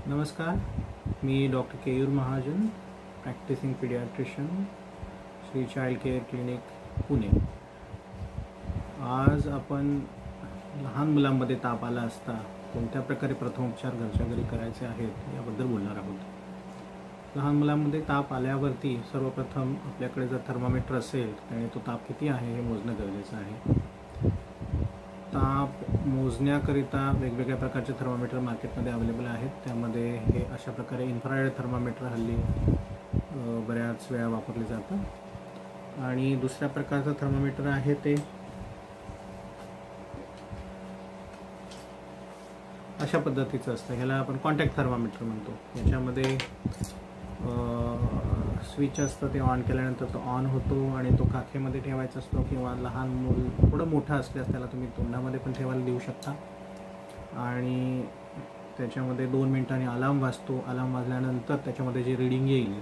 नमस्कार, मी doctor Keyur Mahajan, practising paediatrician, Shri child care clinic, Pune. आज आपण लहान मुलांमध्ये ताप आला असता कोणत्या प्रकारे प्रथमोपचार घरच्या घरी करायचे आहेत याबद्दल बोलणार आहोत. लहान मुलांमध्ये ताप आल्यावरती सर्वप्रथम आपल्याकडे जर थर्मामीटर असेल आणि तो ताप किती आहे हे मोजणं गरजेचं आहे. ताप मोजण्याकरिता वेगवेगळ्या प्रकारचे थर्मामीटर मार्केटमध्ये अवेलेबल आहेत. त्यामध्ये हे अशा प्रकारे इन्फ्रारेड थर्मामीटर हल्ली बऱ्याच वेळा वापरले जातात. आणि दुसऱ्या प्रकारचं थर्मामीटर आहे ते अशा पद्धतीचं असतं. ह्याला आपण कॉन्टॅक्ट थर्मामीटर म्हणतो. याच्यामध्ये स्विच असतं, ते ऑन केल्यानंतर तो ऑन होतो आणि तो काखेमध्ये ठेवायचा असतो किंवा लहान मूल थोडं मोठं असल्यास त्याला तुम्ही तोंडामध्ये पण ठेवायला देऊ शकता. आणि त्याच्यामध्ये 2 मिनिटांनी अलार्म वाजतो. अलार्म वाजल्यानंतर त्याच्यामध्ये जे रीडिंग येईल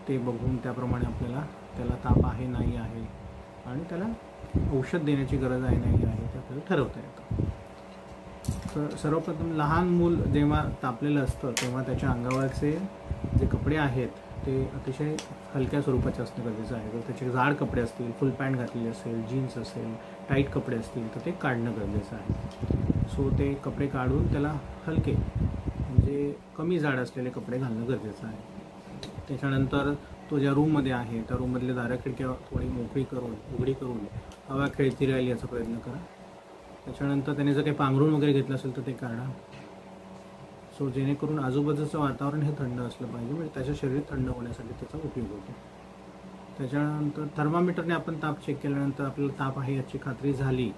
ते बघून त्याप्रमाणे आपल्याला त्याला ताप आहे नाही आहे आणि त्याला औषध देण्याची गरज आहे नाही आहे ते आपल्याला ठरवता येतं. तर सर्वप्रथम लहान मूल जेव्हा तापलेलं असतं तेव्हा त्याच्या अंगावरचे जे कपडे आहेत ते अतिशय हलक्या स्वरूपाचे असणं गरजेचं आहे. जर त्याचे जाड कपडे असतील, फुल पॅन्ट घातलेली असेल, जीन्स असेल, टाईट कपडे असतील तर ते काढणं गरजेचं आहे. सो ते कपडे काढून त्याला हलके म्हणजे कमी जाड असलेले कपडे घालणं गरजेचं आहे. त्याच्यानंतर तो ज्या रूममध्ये आहे त्या रूममधले दारं खिडक्या थोडी उघडी करून हवा खेळती राहील याचा प्रयत्न करा. त्याच्यानंतर त्याने जर काही पांघरूण वगैरे घेतलं असेल तर ते काढा. सो जेणेकरून आजूबाजूचं वातावरण हे थंड असलं पाहिजे, म्हणजे त्याचं शरीर थंड होण्यासाठी त्याचा उपयोग होतो. त्याच्यानंतर थर्मामीटरने आपण ताप चेक केल्यानंतर आपल्याला ताप आहे याची खात्री झाली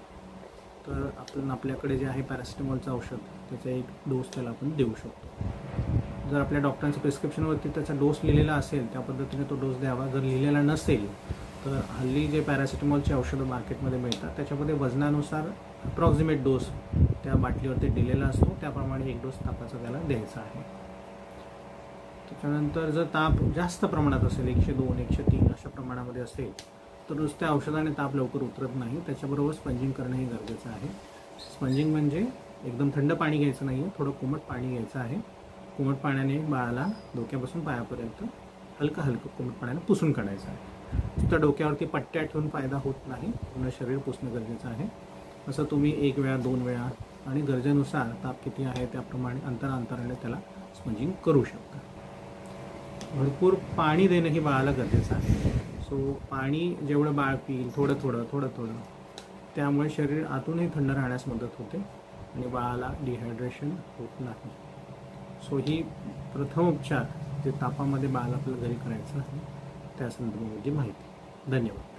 तर आपल्याकडे जे आहे पॅरासिटामॉलचं औषध त्याचा एक डोस त्याला आपण देऊ शकतो. जर आपल्या डॉक्टरांच्या प्रिस्क्रिप्शनवरती त्याचा डोस लिहिलेला असेल त्या पद्धतीने तो डोस द्यावा. जर लिहिलेला नसेल तर हल्ली जे पॅरासिटामॉलचे औषधं मार्केटमध्ये मिळतात त्याच्यामध्ये वजनानुसार अप्रॉक्सिमेट डोस त्या बाटलीवरती दिलेला असतो. त्याप्रमाणे एक डोस तापाचा त्याला द्यायचा आहे. त्याच्यानंतर जर ताप जास्त प्रमाणात असेल, 102, 103 अशा प्रमाणामध्ये असेल तर नुसत्या औषधाने ताप लवकर उतरत नाही. त्याच्याबरोबर स्पंजिंग करणंही गरजेचं आहे. स्पंजिंग म्हणजे एकदम थंड पाणी घ्यायचं नाही आहे, थोडं कोमट पाणी घ्यायचं आहे. कोमट पाण्याने बाळाला डोक्यापासून पायापर्यंत हलकं कोमट पाण्याने पुसून काढायचं आहे. तर डोक्यावरती पट्ट्या ठेवून फायदा होत नाही, पूर्ण शरीर पुसणं गरजेचं आहे. असं तुम्ही 1 वेळा 2 वेळा आणि गरजेनुसार ताप किती आहे त्याप्रमाणे अंतराने त्याला स्पंजिंग करू शकता. भरपूर पाणी देणं ही बाळाला गरजेचं आहे. सो पाणी जेवढं बाळ पिईल थोडं त्यामुळे शरीर आतूनही थंड राहण्यास मदत होते आणि बाळाला डिहायड्रेशन होत नाही. सो ही प्रथमोपचार जे तापामध्ये बाळाला आपल्याला घरी करायचं आहे त्या संदर्भामध्ये माहिती. धन्यवाद.